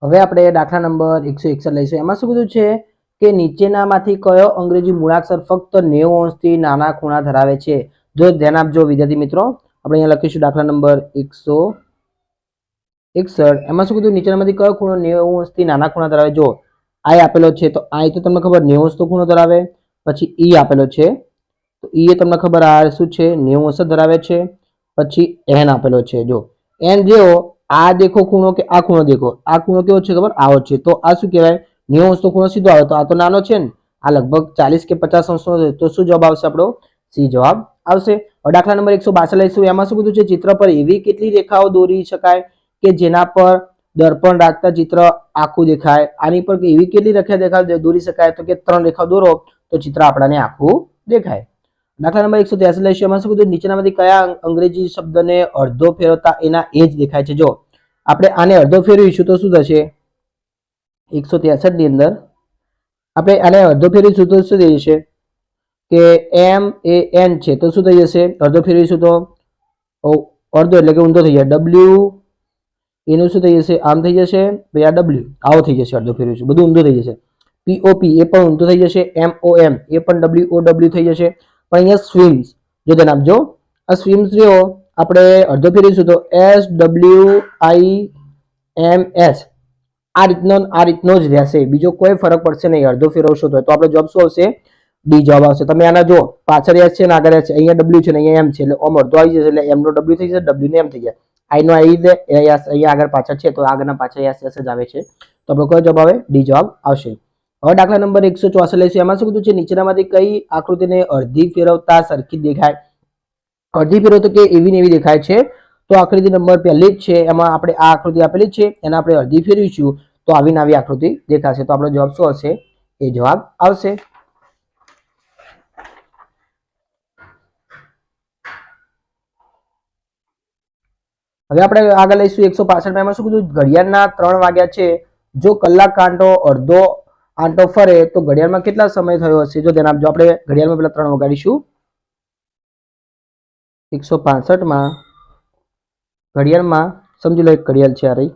હવે આપણે દાખલા નંબર 161 લઈશું। એમાં શું કીધું છે કે નીચેનામાંથી કયો અંગ્રેજી મૂળાક્ષર ફક્ત 90 અંશથી નાના ખૂણા ધરાવે છે? જો ધ્યાન આપજો વિદ્યાર્થી મિત્રો। આપણે અહીંયા લખીશું દાખલા નંબર 161। એમાં શું કીધું નીચેનામાંથી કયો ખૂણો 90 અંશથી નાના ખૂણા ધરાવે? જો આઈ આપેલો છે તો આઈ તો તમને ખબર 90 અંશ તો ખૂણો ધરાવે, પછી ઈ આપેલો છે તો ઈ એ તમને ખબર આ શું છે 90 અંશ ધરાવે છે, પછી એન આપેલો છે। જો એન જેવો આ દેખો ખૂણો કે આ ખૂણો દેખો, આ ખૂણો કેવો છે ખબર આવો છે, તો આ શું કહેવાય 90 અંશનો ખૂણો સીધો આવે, તો આ તો નાનો છે ને, આ લગભગ 40 કે 50 અંશનો છે, તો શું જવાબ આવશે આપણો? સી જવાબ આવશે। હવે દાખલા નંબર 162 લઈશું। એમાં શું કીધું છે ચિત્ર પર એવી કેટલી રેખાઓ દોરી શકાય કે જેના પર દર્પણ રાખતા ચિત્ર આખું દેખાય? આની પર એવી કેટલી રેખા દોરી શકાય? તો કે 3 રેખાઓ દોરો તો ચિત્ર આપણાને આખું દેખાય। દાખલા નંબર 183 લઈશું। એમાં શું કીધું નીચેનામાંથી કયા અંગ્રેજી શબ્દને અડધો ફેરવતા એના એ જ દેખાય છે? જો આપણે આને અડધો ફેરવીશું તો શું થશે? 163 ની અંદર આપણે આને અડધો ફેરવીશું તો શું થઈ જશે કે એમ એ એન છે તો શું થઈ જશે? અડધો ફેરવીશું તો અડધો એટલે કે ઊંધો થઈ જાય, ડબલ્યુ એનું શું થઈ જશે? આમ થઈ જશે, ભાઈ આ ડબલ્યુ આવો થઈ જશે, અડધો ફેરવીશું બધું ઊંધું થઈ જશે। પીઓપી એ પણ ઊંધું થઈ જશે, એમઓએમ એ પણ ડબલ્યુ ઓ ડબલ્યુ થઈ જશે। પણ અહીંયા સ્વિમ્સ જો ધ્યાન આપજો, આ સ્વિમ્સ રહ્યો આપણે અડધો ફેરવીશું તો S W I M S આ રીતનો જ રહેશે, બીજો કોઈ ફરક પડશે નહીં અડધો ફેરવશો તો આપણો જવાબ શું આવશે? ડી જવાબ આવશે। તમે આના જો પાછળ એસ છે ને આગળ એસ છે, અહીંયા ડબલ્યુ છે ને અહીંયા એમ છે એટલે ઓમ અડધો આવી જશે એટલે એમ નો ડબલ્યુ થઈ જશે, ડબલ્યુ ને એમ થઈ જાય, આઈ નો આઈ દે અહીંયા આગળ પાછળ છે તો આગળના પાછળ એસ એસ જ આવે છે, તો આપણો કયો જવાબ આવે? ડી જવાબ આવશે। હવે દાખલા નંબર 164 લઈશું। એમાં શું કીધું છે નીચેનામાંથી કઈ આકૃતિને અડધી ફેરવતા સરખી દેખાય? અડધી ફેરવતો કે એવી ને એવી દેખાય છે, તો આકૃતિ નંબર પહેલી જ છે, એમાં આપણે આ આકૃતિ આપેલી છે એને આપણે અડધી ફેરવીશું તો આવી ને આવી આકૃતિ દેખાશે, તો આપણો જવાબ શું હશે? એ જવાબ આવશે। હવે આપણે આગળ લઈશું 165। એમાં શું કીધું ઘડિયાળના 3 વાગ્યા છે, જો કલાક કાંટો અડધો આંટો ફરે તો ઘડિયાળમાં કેટલા સમય થયો હશે? જો ધ્યાન આપજો, આપણે ઘડિયાળમાં પેલા 3 વગાડીશું। 165 ઘડિયાળમાં સમજી લો એક ઘડિયાળ છે આ રહી,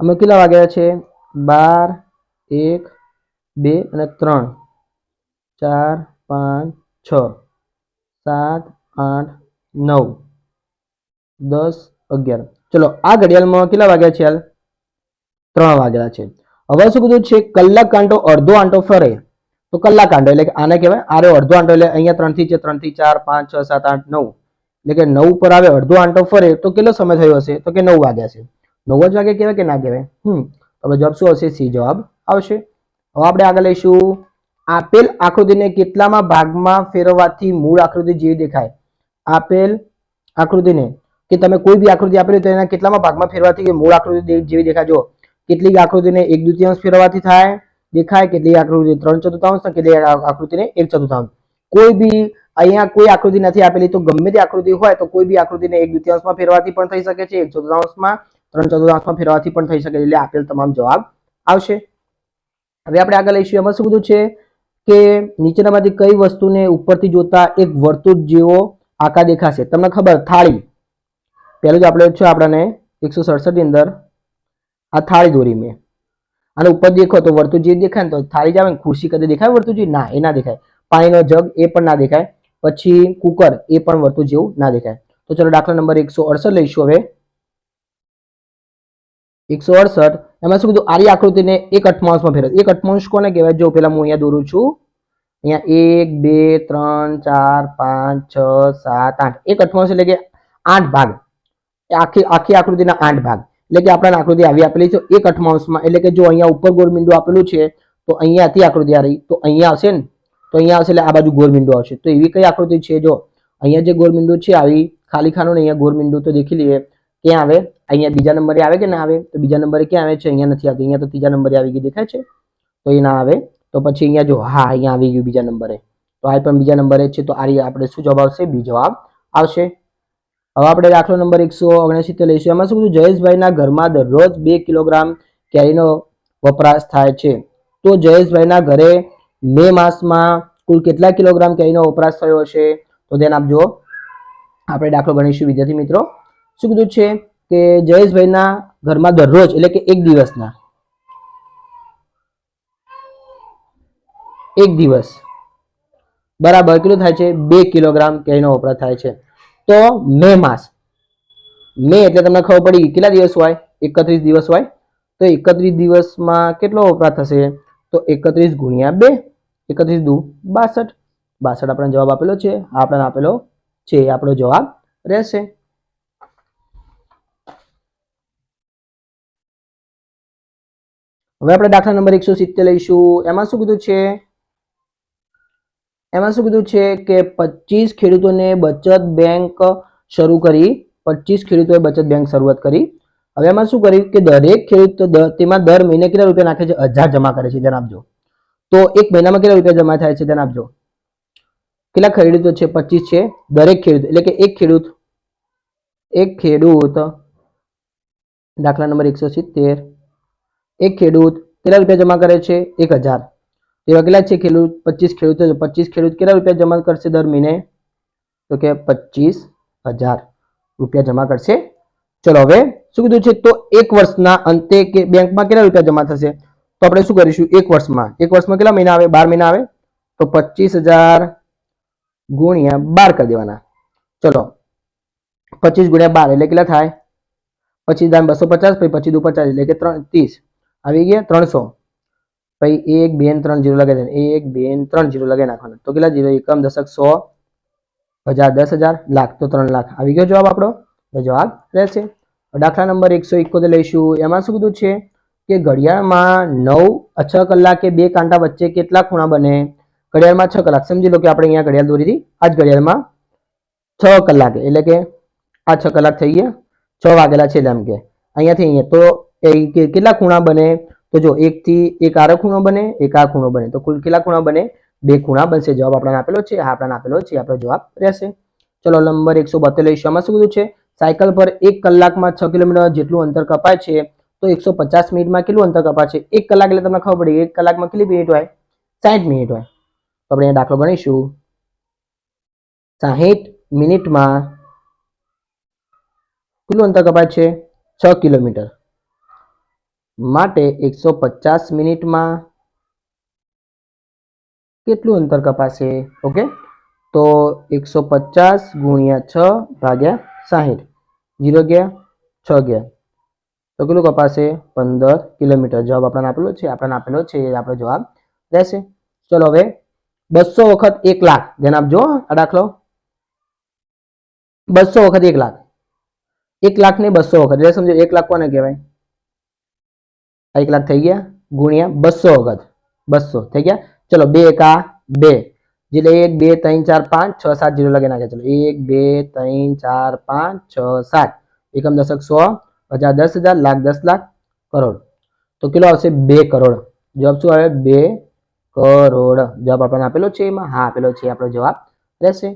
અમે કેટલા વાગ્યા છે? 12, 1, 2 અને 3, 4, 5, 6, 7, 8, 9, 10, 11, ચલો આ ઘડિયાળમાં કેટલા વાગ્યા છે? હાલ 3 વાગ્યા છે। હવે શું કીધું છે કલાક કાંટો અડધો આંટો ફરે તો કલાક કાંટો એટલે કે આને કહેવાય આરે અડધો આંટો, એટલે અહીંયા 3 થી છે, 3 થી 4, 5, 6, 7, 8, 9 એટલે કે 9 પર આવે અડધો આંટો ફરે તો કેટલો સમય થયો હશે? તો કે 9 વાગ્યા છે। 9 જ વાગે કહેવાય કે ના કહેવાય? હવે જવાબ શું હશે? સી જવાબ આવશે। હવે આપણે આગળ લઈશું આપેલ આકૃતિને કેટલામાં ભાગમાં ફેરવવાથી મૂળ આકૃતિ જેવી દેખાય? આપેલ આકૃતિને કે તમે કોઈ બી આકૃતિ આપેલી તો એના કેટલામાં ભાગમાં ફેરવાથી મૂળ આકૃતિ જેવી દેખાય? જો કેટલીક આકૃતિને 1/2 ફેરવાથી થાય દેખાય, કેટલીક આકૃતિ 3/4, કેટલીક આકૃતિને 1/4। કોઈ બી અહીંયા કોઈ આકૃતિ નથી આપેલી તો ગમે તે આકૃતિ હોય તો કોઈ બી આકૃતિને 1/2 ફેરવાથી પણ થઈ શકે છે, 1/4, 3/4 ફેરવાથી પણ થઈ શકે, એટલે આપેલ તમામ જવાબ આવશે। હવે આપણે આગળ લઈશું। એમાં શું કીધું છે કે નીચેનામાંથી કઈ વસ્તુને ઉપરથી જોતા એક વર્તુળ જેવો આકાર દેખાશે? તમને ખબર થાળી, પહેલું જ આપણે છે આપણને 167 ની અંદર આ થાળી દોરી મેં, અને ઉપર દેખો તો વર્તુળ જેવી દેખાય ને, તો થાળી જ આવે ને, ખુરશી કદી દેખાય વર્તુળ જેવી? ના, એ ના દેખાય। પાણીનો જગ એ પણ ના દેખાય, પછી કુકર એ પણ વર્તુળ જેવું ના દેખાય। તો ચલો દાખલા નંબર 168 લઈશું। હવે 168 એમાં શું કીધું આરી આકૃતિને 1/8માં ફેરવો। 1/8 કોને કહેવાય? જો પેલા હું અહીંયા દોરું છું, અહીંયા 1, 2, 3, 4, 5, 6, 7, 8, 1/8 એટલે કે 8 ભાગ, આખી આકૃતિના 8 ભાગ, એટલે કે આપણને આકૃતિ આવી આપેલી છે 1/8માં, એટલે કે જો અહીંયા ઉપર ગોળબિંદુ આપેલું છે તો અહીંયાથી આકૃતિ આ રહી તો અહીંયા આવશે ને, તો અહીંયા આવશે એટલે આ બાજુ ગોળબિંદુ આવશે। તો એવી કઈ આકૃતિ છે? જો અહીંયા જે ગોળબિંદુ છે આવી ખાલી ખાનું ને અહીંયા ગોળબિંદુ, તો દેખી લઈએ ક્યાં આવે? અહીંયા બીજા નંબરે આવે કે ના આવે? તો બીજા નંબરે ક્યાં આવે છે? અહીંયા નથી આવતી, અહીંયા તો ત્રીજા નંબરે આવી ગઈ દેખાય છે, તો એ ના આવે। તો પછી અહીંયા જો હા અહીંયા આવી ગયું બીજા નંબરે, તો આ પણ બીજા નંબરે છે, તો આ આપણે શું જવાબ આવશે? બી જવાબ આવશે। હવે આપણે દાખલો નંબર 179 લઈશું। એમાં શું કીધું જયેશભાઈના ઘરમાં દરરોજ 2 કિલોગ્રામ કેરીનો વપરાશ થાય છે, તો જયેશભાઈના ઘરે મે માસમાં કુલ કેટલા કિલોગ્રામ કેરીનો વપરાશ થયો હશે? તો ધ્યાન આપજો, આપણે દાખલો ગણીશું વિદ્યાર્થી મિત્રો। શું કીધું છે કે જયેશભાઈના ઘરમાં દરરોજ એટલે કે એક દિવસ બરાબર કેટલું થાય છે 2 કિલોગ્રામ કેરીનો વપરાશ થાય છે. તો મે માસ, મે એટલે તમને ખબર પડી કેટલા દિવસ હોય 31 દિવસ હોય, તો 31 દિવસમાં કેટલો વપરાશ થશે તો 31 ગુણ્યા 2, 31 દુ 62, 62 આપણને જવાબ આપેલો છે, આપણને આપેલો છે, આપણો જવાબ રહેશે. હવે આપણે દાખલા નંબર 170 લઈશું. એમાં શું કીધું છે કે 25 ખેડૂતોને બચત બેંક શરૂ કરી, 25 ખેડૂતોએ બચત બેંક શરૂઆત કરી. હવે એમાં શું કર્યું કે દરેક ખેડૂત તેમાં દર મહિને કેટલા રૂપિયા નાખે છે 1000 જમા કરે છે, ધ્યાન આપજો. તો એક મહિનામાં કેટલા રૂપિયા જમા થાય છે ધ્યાન આપજો. કેટલા ખેડૂતો છે 25 છે, દરેક ખેડૂત એટલે કે એક ખેડૂત દાખલા નંબર 170, એક ખેડૂત કેટલા રૂપિયા જમા કરે છે 1000. એવા કેટલા છે ખેડૂત 25 ખેડૂતો, 25 ખેડૂત કેટલા રૂપિયા જમા કરશે દર મહિને તો કે 25000 રૂપિયા જમા કરશે. ચલો હવે શું કીધું છે તો એક વર્ષના અંતે કે બેંકમાં કેટલા રૂપિયા જમા થશે, તો આપણે શું કરીશું એક વર્ષમાં કેટલા મહિના આવે 12 મહિના આવે, તો 25000 ગુણ્યા 12 કરી દેવાના. ચલો 25 ગુણ્યા 12 એટલે કેટલા થાય 25 દાન 250, પછી 25 દુ 50 એટલે કે 30 આવી ગયા 300, પછી 1 2 3 0 લગાવી દેવાના, 1 2 3 0 લગાવી નાખવાના. તો કેટલા 0 એકમ દશક 100 1000 10000 લાખ, તો 3 લાખ આવી ગયો જવાબ આપણો, જવાબ રહેશે. દાખલા નંબર 171 લઈશું. એમાં શું કીધું છે કે ઘડિયાળમાં 6 કલાકે 2 કાંટા વચ્ચે કેટલા ખૂણા બને, ઘડિયાળમાં 6 કલાક, સમજી લો કે આપણે અહીંયા ઘડિયાળ દોરી હતી, આ જ ઘડિયાળમાં 6 કલાકે એટલે કે આ 6 કલાક થઈ ગયા, 6 વાગેલા છે એમ કે અહીંયાથી અહીંયા, તો કેટલા ખૂણા બને, તો જો એક થી એક આરો ખૂણો બને, એક આ ખૂણો બને, તો કુલ કેટલા ખૂણા બને 2 ખૂણા બનશે. જવાબ આપણને આપેલો છે, આપણને આપેલો છે, આપણો જવાબ રહેશે. ચલો નંબર 172 લઈશું. આમાં શું કીધું છે સાયકલ પર 1 કલાકમાં 6 કિલોમીટર જેટલું અંતર કપાય છે, તો 150 મિનિટમાં કેટલું અંતર કપાય છે. 1 કલાક એટલે તમને ખબર પડી 1 કલાકમાં કેટલી મિનિટ હોય 60 મિનિટ હોય. તો આપણે દાખલો ગણીશું 60 મિનિટમાં કેટલું અંતર કપાય છે 6 કિલોમીટર, માટે 150 મિનિટમાં કેટલું અંતર કપાશે. ઓકે, તો 150 ગુણ્યા 6 ભાગ્યા 60, 0 ગયા 6 ગયા, તો કેટલું કપાશે 15 કિલોમીટર. જવાબ આપણને આપેલો છે, આપણો જવાબ રહેશે. ચલો હવે 200 વખત 1 લાખ, ધ્યાન આપજો આ દાખલો, 200 વખત 1 લાખ, 1 લાખ ને 200 વખત એટલે સમજો 1 લાખ કોને કહેવાય, 1 લાખ થઈ ગયા ગુણ્યા 200 વખત 200 થઈ ગયા. ચલો 2 એકા 2, એટલે 1 2 3 4 5 6 7 0 લગાવી નાખ્યા. ચલો 1 2 3 4 5 6 7, એકમ દશક 100 1000 10000 લાખ 10 લાખ કરોડ, તો કેટલો આવશે 2 કરોડ. જવાબ શું આવે 2 કરોડ. જવાબ આપણને આપેલો છે એમાં, હા આપેલો છે, આપણો જવાબ રહેશે.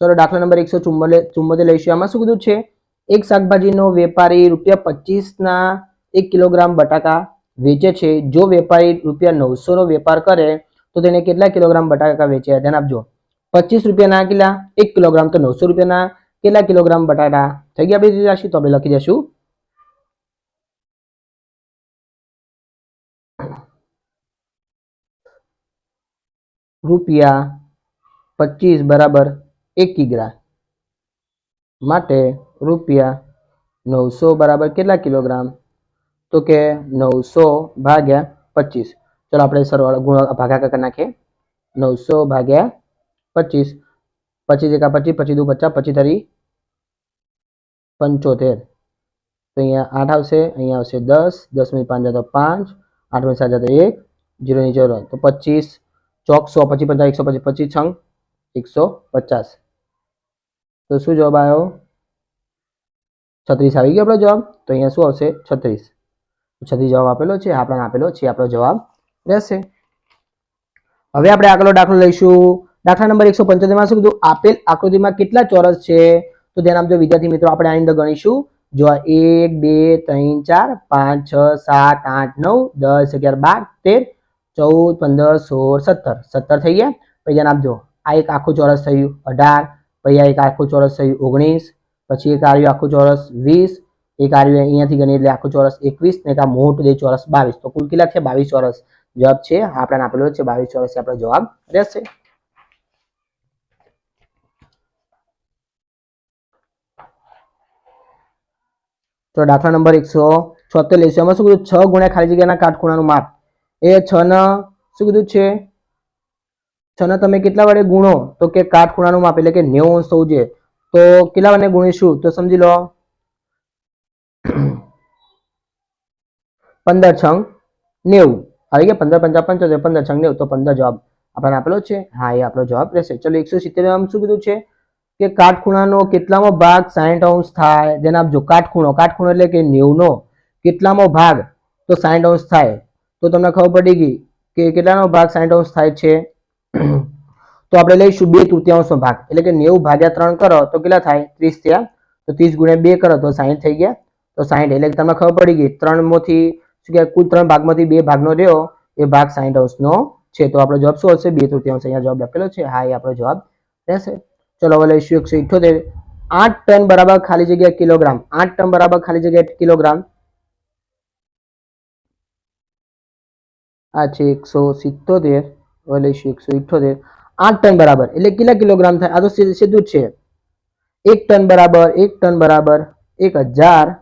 ચલો દાખલા નંબર 174 લઈશું. આમાં શું કીધું છે એક શાકભાજીનો વેપારી ₹25 ના 1 કિલોગ્રામ બટાકા વેચે છે. જો વેપારી ₹900 નો વેપાર કરે તો તેને કેટલા કિલોગ્રામ બટાકા વેચ્યા, ધ્યાન આપજો. 25 રૂપિયાના કેટલા 1 કિલોગ્રામ, તો 900 રૂપિયાના કેટલા કિલોગ્રામ બટાટા થઈ ગયા આપણી રાશિ, તો આપણે લખી દઈશું ₹25 બરાબર 1 કિગ્રા, માટે ₹900 બરાબર કેટલા કિલોગ્રામ, તો કે 900 ભાગ્યા 25. ચલો આપણે સરવાળો ભાગાકાર કરી નાખીએ. 900 ભાગ્યા 25, 25 એકા 25, 25 દુ 50, 25 તારી 75, તો અહીંયા 8 આવશે, અહીંયા આવશે 10, 10 માંથી 5 જાય તો 5, 8 માંથી 7 જાય તો 1, 0 ની 0, તો 25 ચોક 100, 25 50 125, 25 છંગ 150, તો શું જવાબ આવ્યો 36 આવી ગયો આપણો જવાબ. તો અહીંયા શું આવશે 36, 36 જવાબ આપેલો છે, આપણને આપેલો છે, આપણો જવાબ રહેશે. હવે આપણે આગળનો દાખલો લઈશું. દાખલા નંબર 175 માં શું કીધું આપેલ આકૃતિમાં કેટલા ચોરસ છે, તો ધ્યાન આપજો વિદ્યાર્થી મિત્રો. આપણે આની અંદર ગણીશું, જો 1 2 3 4 5 6 7 8 9 10 11 12 13 14 15 16 17 થઈ ગયા. પછી ધ્યાન આપજો આ એક આખું ચોરસ થયું 18, પછી આ એક આખું ચોરસ થયું 19, પછી એક આવ્યું આખું ચોરસ 20, એક આવ્યું અહીંયાથી ગણીએ એટલે આખું ચોરસ 21 ને એક આ મોટું દે ચોરસ 22, તો કુલ કેટલા છે 22 ચોરસ જવાબ છે આપણને આપેલો છે 22 ચોરસ આપણો જવાબ રહેશે। તો દાખલા નંબર 176 લઈશું। એમાં શું કીધું 6 ગુણ્યા ખાલી જગ્યાના કાટખૂણાનું માપ, એ 6 ના શું કીધું છે 6 ને તમે કેટલા વડે ગુણો તો કે કાટખૂણાનું માપ એટલે કે 90 અંશ થવું જોઈએ, તો કેટલા વડે ગુણીશું તો સમજી લો 15 છંગ 90 આવી ગયા, 15 પંચા 75, 15 છંગ 90, તો 15 જવાબ આપણને આપેલો છે, હા એ આપણો જવાબ રહેશે। ચલો 170 માં શું કીધું છે કે કાટખૂણાનો કેટલામો ભાગ 60 અંશ થાય, જેને આપજો કાટખૂણો, કાટખૂણો એટલે કે 90 નો કેટલામો ભાગ તો 60 અંશ થાય, તો તમને ખબર પડી ગઈ કે કેટલાનો ભાગ 60 અંશ થાય છે તો આપણે લઈશું 2/3 ભાગ, એટલે કે 90 ભાગ્યા 3 કરો તો કેટલા થાય 30 થયા, તો 30 ગુણ્યા 2 કરો તો 60 થઈ ગયા, તો 60 એટલે તમને ખબર પડી ગઈ 3 માંથી શું કે કુલ 3 ભાગમાંથી 2 ભાગનો રહ્યો એ ભાગ 60 અંશનો છે, તો આપણો જવાબ શું હશે 2/3, અહીંયા જવાબ લખેલો છે, હા એ આપણો જવાબ રહેશે। ચલો હવે લઈશું 178, 8 ટન બરાબર ખાલી જગ્યા કિલોગ્રામ, 8 ટન બરાબર ખાલી જગ્યા કિલોગ્રામ, આ છે 177, હવે લઈશું 178, 8 ટન બરાબર એટલે કેટલા કિલોગ્રામ થાય, આ તો સીધું જ છે, 1 ટન બરાબર 1000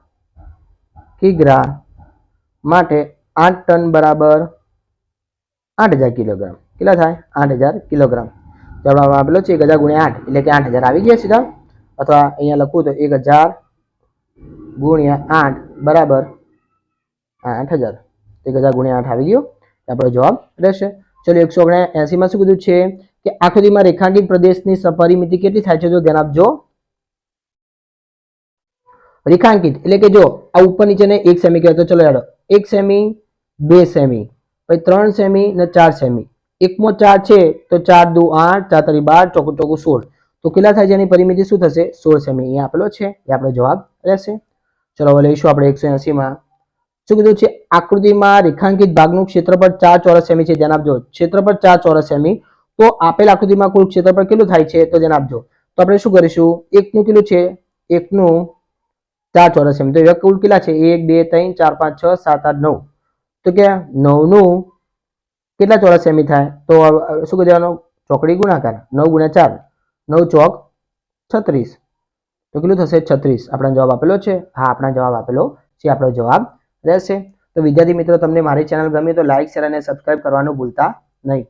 કિગ્રા માટે 8 ટન બરાબર 8000 કિલોગ્રામ, કેટલા થાય 8000 કિલોગ્રામ, જવાબ આપેલો છે 1000 ગુણ્યા 8 એટલે કે 8000 આવી ગયા સીધા, અથવા અહીંયા લખું તો 1000 ગુણ્યા 8 બરાબર 8000, 1000 ગુણ્યા 8 આવી ગયો, આપણો જવાબ રહેશે। ચલો 179 માં શું કીધું છે કે આકૃતિમાં રેખાંકિત પ્રદેશની પરિમિતિ કેટલી થાય છે, જો ધ્યાન આપજો, રેખાંકિત એટલે કે જો આ ઉપર નીચેને 1 સેમી કહેવાય, તો ચલો યાર 1 સેમી 2 સેમી પછી 3 સેમી ને 4 સેમી, 1 4 છે તો 4 2 8, 4 3 12, ચોકું ચોકું 16, તો કેટલા થાય છે એની પરિમિતિ શું થશે 16 સેમી, અહીંયા આપેલો છે એ આપણો જવાબ રહેશે। ચલો હવે લઈશું આપણે 180 માં શું કીધું છે આકૃતિમાં રેખાંકિત ભાગનું ક્ષેત્રફળ 4 ચોરસ સેમી છે, ધ્યાન આપજો ક્ષેત્રફળ 4 ચોરસ સેમી, તો આપેલ આકૃતિમાં કુલ ક્ષેત્રફળ કેટલું થાય છે તો ધ્યાન આપજો, તો આપણે શું કરીશું 1 નું કેટલું છે 1 નું 4 ચોરસ સેમી, તો કુલ કેટલા છે 1 2 3 4 5 6 7 8 9, તો કે 9 નું કેટલા ચોરસ સેમી થાય, તો શું કરી દેવાનું ચોકડી ગુણાકાર 9 ગુણ્યા 4, 9 ચોક 36, તો કેટલું થશે 36, આપણો જવાબ આપેલો છે, હા આપણો જવાબ આપેલો છે, આપણો જવાબ રહેશે। તો વિદ્યાર્થી મિત્રો તમને મારી ચેનલ ગમે તો લાઈક શેર અને સબસ્ક્રાઇબ કરવાનું ભૂલતા નહીં।